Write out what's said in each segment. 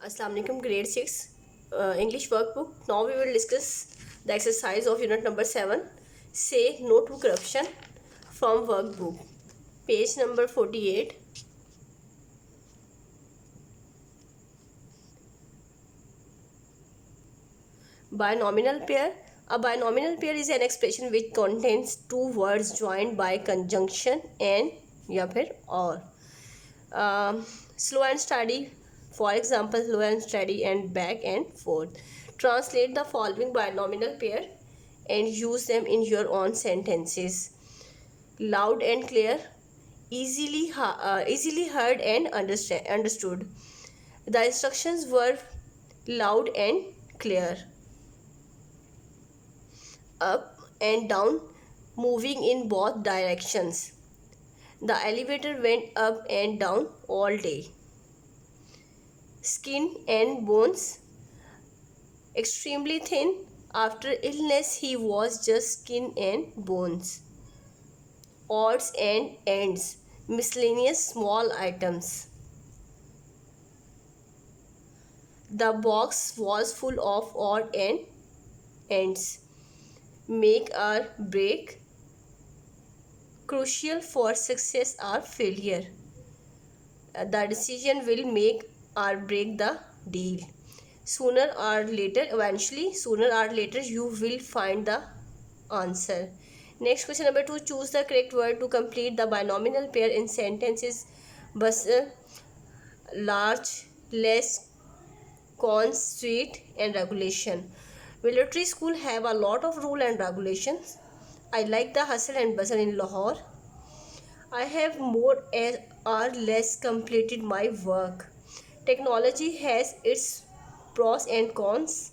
Assalamu alaikum, grade 6 English workbook. Now we will discuss the exercise of unit number 7. Say no to corruption from workbook. Page number 48. Binomial pair. A binomial pair is an expression which contains two words joined by conjunction and या फिर और. Slow and steady. For example, slow and steady and back and forth. Translate the following binomial pair and use them in your own sentences. Loud and clear, easily heard and understood. The instructions were loud and clear. Up and down, moving in both directions. The elevator went up and down all day. Skin and bones, extremely thin. After illness, he was just skin and bones. Odds and ends, miscellaneous small items. The box was full of odd and ends. Make or break, crucial for success or failure. The decision will make or break the deal. Sooner or later, eventually, sooner or later, you will find the answer. Next question number 2. Choose the correct word to complete the binomial pair in sentences. Bus, large, less, cons, sweet, and regulation. Military school have a lot of rule and regulations. I like the hustle and bustle in Lahore. I have more or less completed my work. Technology has its pros and cons.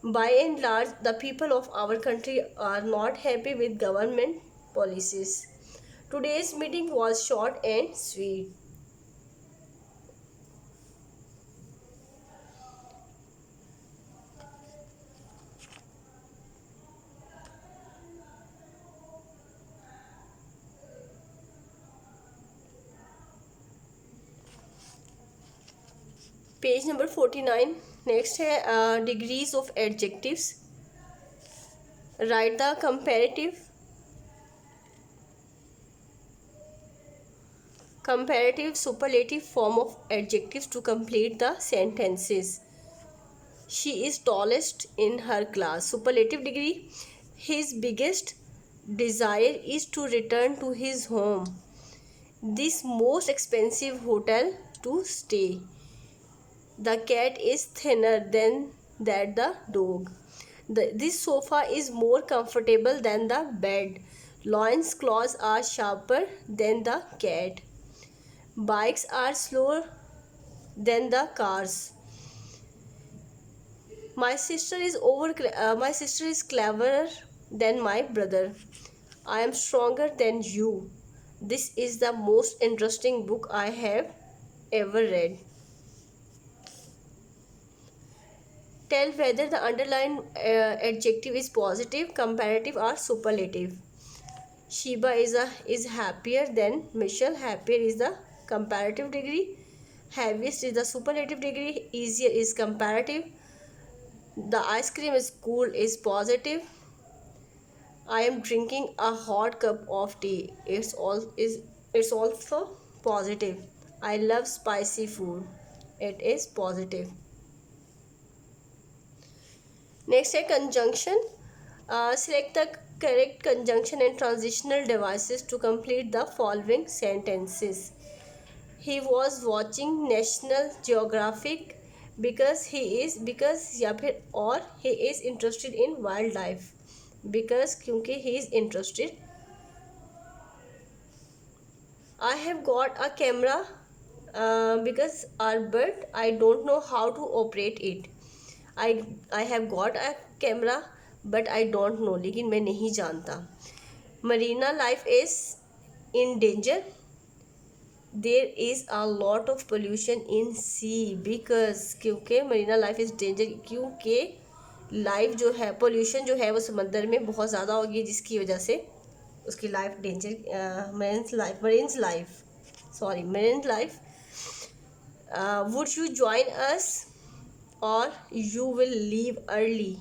By and large, the people of our country are not happy with government policies. Today's meeting was short and sweet. Page number 49. Next है degrees of adjectives. Write the comparative superlative form of adjectives to complete the sentences. She is tallest in her class. Superlative degree. His biggest desire is to return to his home. This most expensive hotel to stay. The cat is thinner than that the dog. This sofa is more comfortable than the bed. Lion's claws are sharper than the cat. Bikes are slower than the cars. My sister is cleverer than my brother. I am stronger than you. This is the most interesting book I have ever read. Tell whether the underlined adjective is positive, comparative, or superlative. Sheba is happier than Michelle. Happier is the comparative degree. Heaviest is the superlative degree. Easier is comparative. The ice cream is cool is positive. I am drinking a hot cup of tea. It's also positive. I love spicy food. It is positive. Next है conjunction. Select the correct conjunction and transitional devices to complete the following sentences. He was watching National Geographic because he is interested in wildlife. Because क्योंकि he is interested. I have got a camera because Albert, I don't know how to operate it. I have got a camera but I don't know, लेकिन मैं नहीं जानता. Marina life is in danger. There is a lot of pollution in sea because क्योंकि marina life is danger क्योंकि life जो है pollution जो है वो समंदर में बहुत ज़्यादा होगी जिसकी वजह से उसकी life danger marine life Would you join us or you will leave early?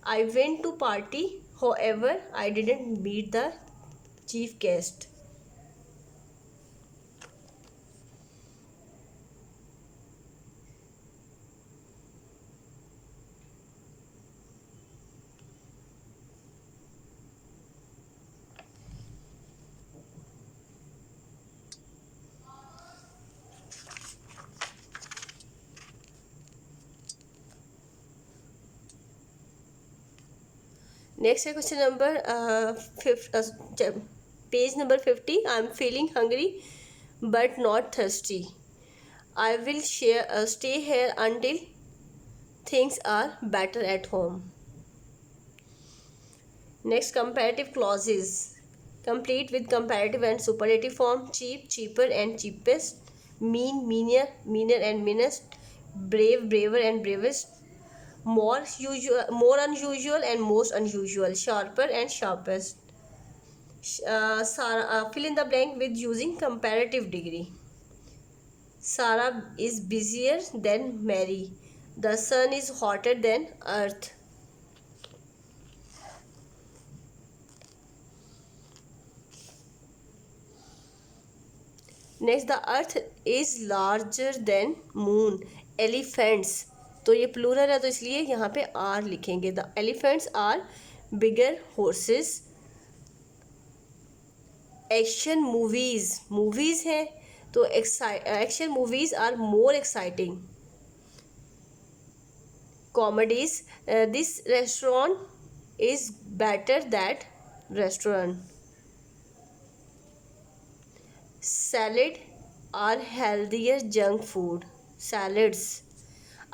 I went to party, however, I didn't meet the chief guest. Next question number page number 50. I'm feeling hungry but not thirsty. I will stay here until things are better at home. Next, comparative clauses. Complete with comparative and superlative form. Cheap, cheaper and cheapest. Mean, meaner, meaner and meanest. Brave, braver and bravest. More unusual and most unusual. Sharper and sharpest. Fill in the blank with using comparative degree. Sarah is busier than Mary. The sun is hotter than earth. Next, the earth is larger than moon. Elephants, तो ये plural है तो इसलिए यहाँ पे are लिखेंगे. The elephants are bigger horses. Action movies, movies हैं तो action movies are more exciting. Comedies, this restaurant is better that restaurant. Salad are healthier junk food. Salads.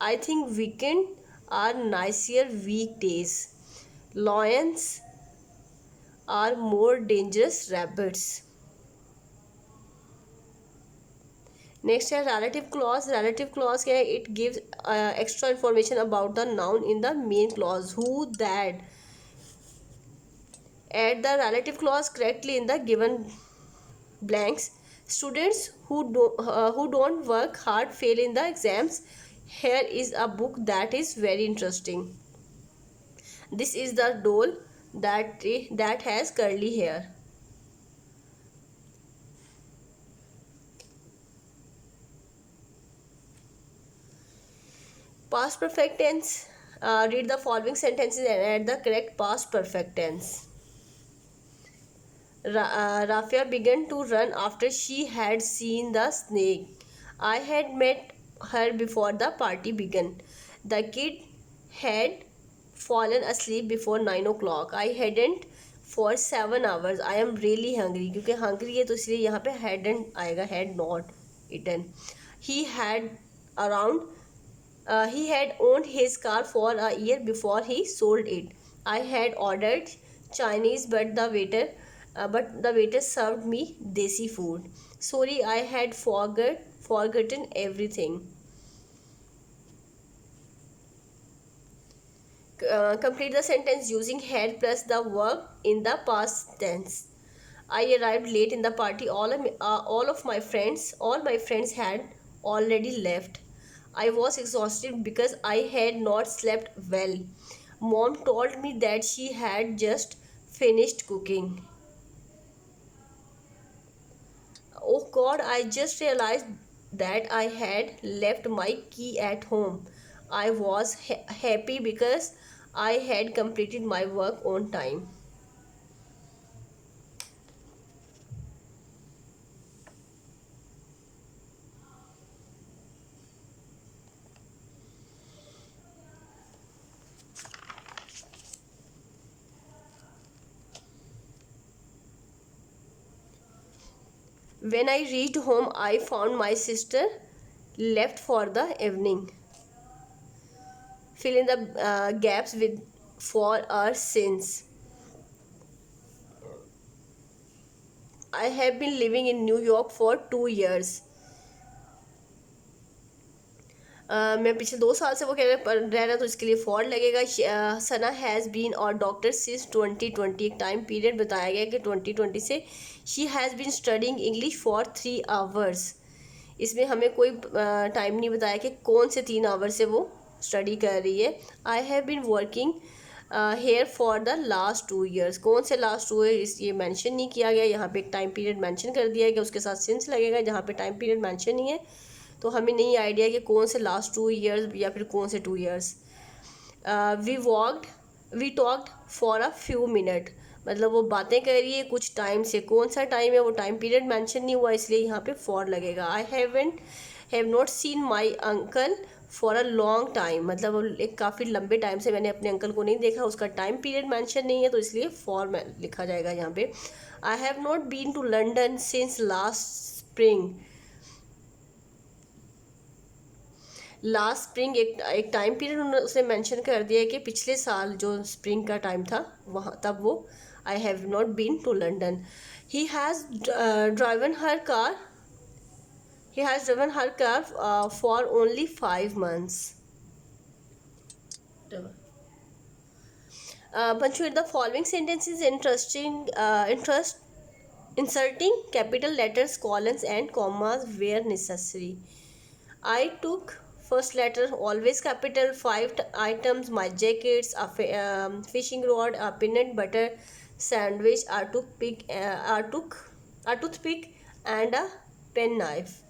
I think weekend are nicer weekdays. Lions are more dangerous rabbits. Next है relative clause. Relative clause क्या है? It gives extra information about the noun in the main clause. Who, that. Add the relative clause correctly in the given blanks. Students who don't work hard fail in the exams. Here is a book that is very interesting. This is the doll that has curly hair. Past perfect tense. Read the following sentences and add the correct past perfect tense. Rafia began to run after she had seen the snake. I had met her before the party began. The kid had fallen asleep before 9 o'clock. I hadn't for 7 hours. I am really hungry. क्योंकि hungry है तो इसलिए यहाँ पे hadn't आएगा, had not eaten. He had owned his car for a year before he sold it. I had ordered Chinese but the waiter served me desi food. Sorry, I had forgotten everything. Complete the sentence using had plus the verb in the past tense. I arrived late in the party. All my friends had already left. I was exhausted because I had not slept well. Mom told me that she had just finished cooking. Oh God, I just realized that I had left my key at home. I was happy because I had completed my work on time. When I reached home, I found my sister left for the evening. Fill in the gaps with for or since. I have been living in New York for 2 years. मैं पिछले 2 साल से वो कह रहे रह रहा तो इसके लिए फॉर लगेगा. सना हैज़ बीन और डॉक्टर सिंस 2020. एक टाइम पीरियड बताया गया कि 2020 से she has been studying English for 3 hours. इसमें हमें कोई टाइम नहीं बताया कि कौन से 3 आवर से वो स्टडी कर रही है। I have been working here for the last 2 years, कौन से लास्ट 2 ईयर्स ये मेंशन नहीं किया गया। यहाँ पे एक टाइम पीरियड मेंशन कर दिया गया, उसके साथ सिंस लगेगा। जहाँ पे टाइम पीरियड मेंशन नहीं है तो हमें नहीं आइडिया कि कौन से लास्ट 2 ईयर्स या फिर कौन से 2 years. We talked for a few minute, मतलब वो बातें कर रही है कुछ टाइम से, कौन सा टाइम है वो टाइम पीरियड मेंशन नहीं हुआ, इसलिए यहाँ पे फॉर लगेगा। आई have not seen my uncle for a long time, मतलब एक काफ़ी लंबे टाइम से मैंने अपने अंकल को नहीं देखा, उसका टाइम पीरियड मेंशन नहीं है तो इसलिए फॉर लिखा जाएगा यहाँ पे। I have not been to London since last spring, last spring एक टाइम पीरियड उन्होंने उसने मेंशन कर दिया है कि पिछले साल जो स्प्रिंग का टाइम था वहाँ तब वो। I have not been to London. He has driven her car he has driven her car for only 5 months. Punctuate the following sentences inserting capital letters, colons and commas where necessary. I took first letter always capital, 5 items, my jackets, a fishing rod, a peanut butter sandwich, a toothpick and a pen knife.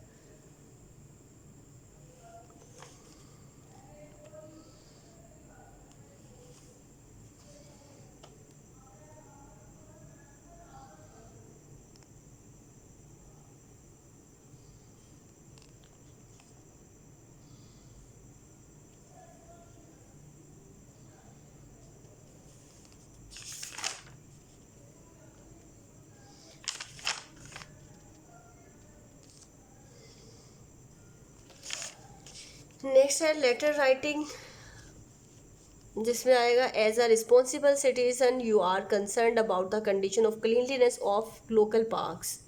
Next है letter writing, जिसमें आएगा as a responsible citizen you are concern about the condition of cleanliness of local parks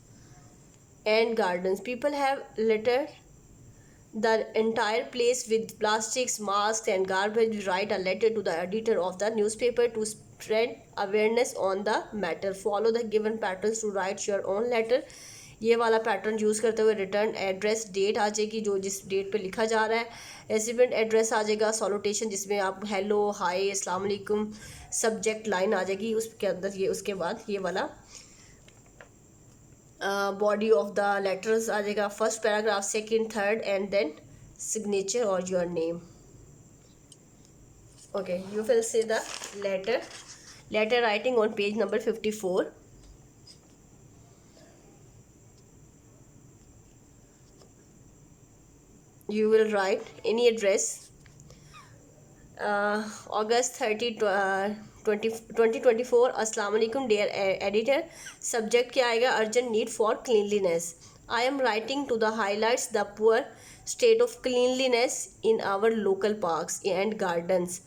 and gardens. People have littered the entire place with plastics, masks and garbage. Write a letter to the editor of the newspaper to spread awareness on the matter. Follow the given patterns to write your own letter. ये वाला pattern use करते हुए return address, date आ जाएगी जो जिस date पे लिखा जा रहा है, रेसिडेंट एड्रेस आ जाएगा, सॉल्यूटेशन जिसमें आप हेलो हाय अस्सलाम वालेकुम, सब्जेक्ट लाइन आ जाएगी उसके अंदर ये, उसके बाद ये वाला बॉडी ऑफ द लेटर्स आ जाएगा, first paragraph, second, third and then signature और your name. Okay, you will say the letter writing on page number 54. You will write any address, August 30, 2024, अस्सलाम वालेकुम डियर एडिटर। सब्जेक्ट क्या आएगा, urgent need for cleanliness. I am writing to the highlights the poor state of cleanliness in our local parks and gardens.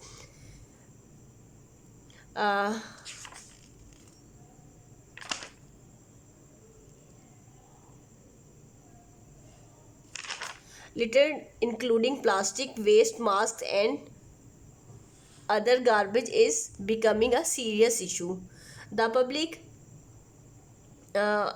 Litter including plastic waste, masks and other garbage is becoming a serious issue. The public uh,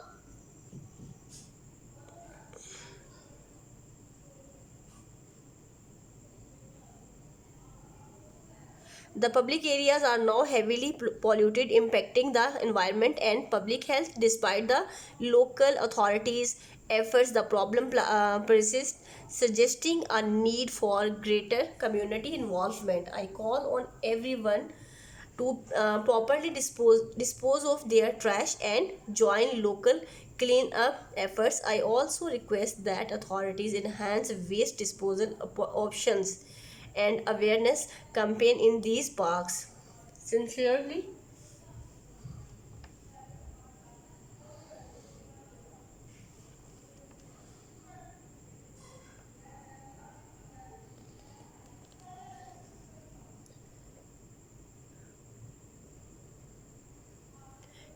the public areas are now heavily polluted, impacting the environment and public health. Despite the local authorities' efforts, the problem persists, suggesting a need for greater community involvement. I call on everyone to properly dispose of their trash and join local clean up efforts. I also request that authorities enhance waste disposal options and awareness campaign in these parks. Sincerely,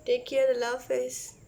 take care. Allah Hafiz.